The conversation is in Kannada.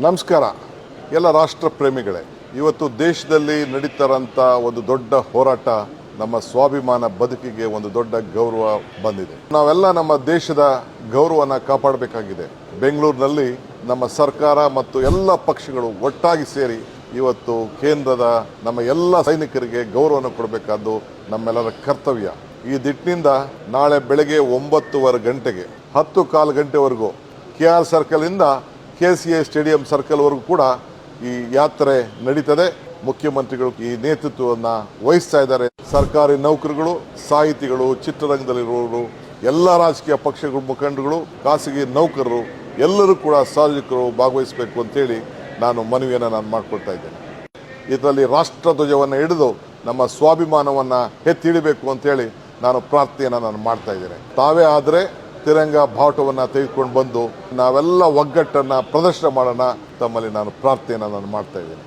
ನಮಸ್ಕಾರ ಎಲ್ಲ ರಾಷ್ಟ್ರ ಪ್ರೇಮಿಗಳೇ. ಇವತ್ತು ದೇಶದಲ್ಲಿ ನಡೀತಾರಂಥ ಒಂದು ದೊಡ್ಡ ಹೋರಾಟ, ನಮ್ಮ ಸ್ವಾಭಿಮಾನ ಬದುಕಿಗೆ ಒಂದು ದೊಡ್ಡ ಗೌರವ ಬಂದಿದೆ. ನಾವೆಲ್ಲ ನಮ್ಮ ದೇಶದ ಗೌರವನ ಕಾಪಾಡಬೇಕಾಗಿದೆ. ಬೆಂಗಳೂರಿನಲ್ಲಿ ನಮ್ಮ ಸರ್ಕಾರ ಮತ್ತು ಎಲ್ಲ ಪಕ್ಷಗಳು ಒಟ್ಟಾಗಿ ಸೇರಿ ಇವತ್ತು ಕೇಂದ್ರದ ನಮ್ಮ ಎಲ್ಲ ಸೈನಿಕರಿಗೆ ಗೌರವನ ಕೊಡಬೇಕಾದ್ದು ನಮ್ಮೆಲ್ಲರ ಕರ್ತವ್ಯ. ಈ ದಿಟ್ಟಿನಿಂದ ನಾಳೆ ಬೆಳಗ್ಗೆ 9:15 ಗಂಟೆಗೆ 10:15 ಗಂಟೆವರೆಗೂ KR ಸರ್ಕಲ್ KCA ಸ್ಟೇಡಿಯಂ ಸರ್ಕಲ್ವರೆಗೂ ಕೂಡ ಈ ಯಾತ್ರೆ ನಡೀತದೆ. ಮುಖ್ಯಮಂತ್ರಿಗಳು ಈ ನೇತೃತ್ವವನ್ನು ವಹಿಸ್ತಾ ಇದ್ದಾರೆ. ಸರ್ಕಾರಿ ನೌಕರರು, ಸಾಹಿತಿಗಳು, ಚಿತ್ರರಂಗದಲ್ಲಿರುವವರು, ಎಲ್ಲ ರಾಜಕೀಯ ಪಕ್ಷಗಳ ಮುಖಂಡರುಗಳು, ಖಾಸಗಿ ನೌಕರರು ಎಲ್ಲರೂ ಕೂಡ ಸಾರ್ವಜನಿಕರು ಭಾಗವಹಿಸಬೇಕು ಅಂತೇಳಿ ನಾನು ಮನವಿಯನ್ನು ಮಾಡಿಕೊಳ್ತಾ ಇದ್ದೇನೆ. ಇದರಲ್ಲಿ ರಾಷ್ಟ್ರಧ್ವಜವನ್ನು ಹಿಡಿದು ನಮ್ಮ ಸ್ವಾಭಿಮಾನವನ್ನು ಎತ್ತಿಡಬೇಕು ಅಂತೇಳಿ ನಾನು ಪ್ರಾರ್ಥನೆಯನ್ನು ಮಾಡ್ತಾ ಇದ್ದೇನೆ. ತಾವೇ ಆದರೆ ತಿರಂಗ ಬಾವುಟವನ್ನು ತೆಗೆದುಕೊಂಡು ಬಂದು ನಾವೆಲ್ಲ ಒಗ್ಗಟ್ಟನ್ನು ಪ್ರದರ್ಶನ ಮಾಡೋಣ ತಮ್ಮಲ್ಲಿ ನಾನು ಪ್ರಾರ್ಥನೆಯನ್ನು ಮಾಡ್ತಾ ಇದ್ದೇನೆ.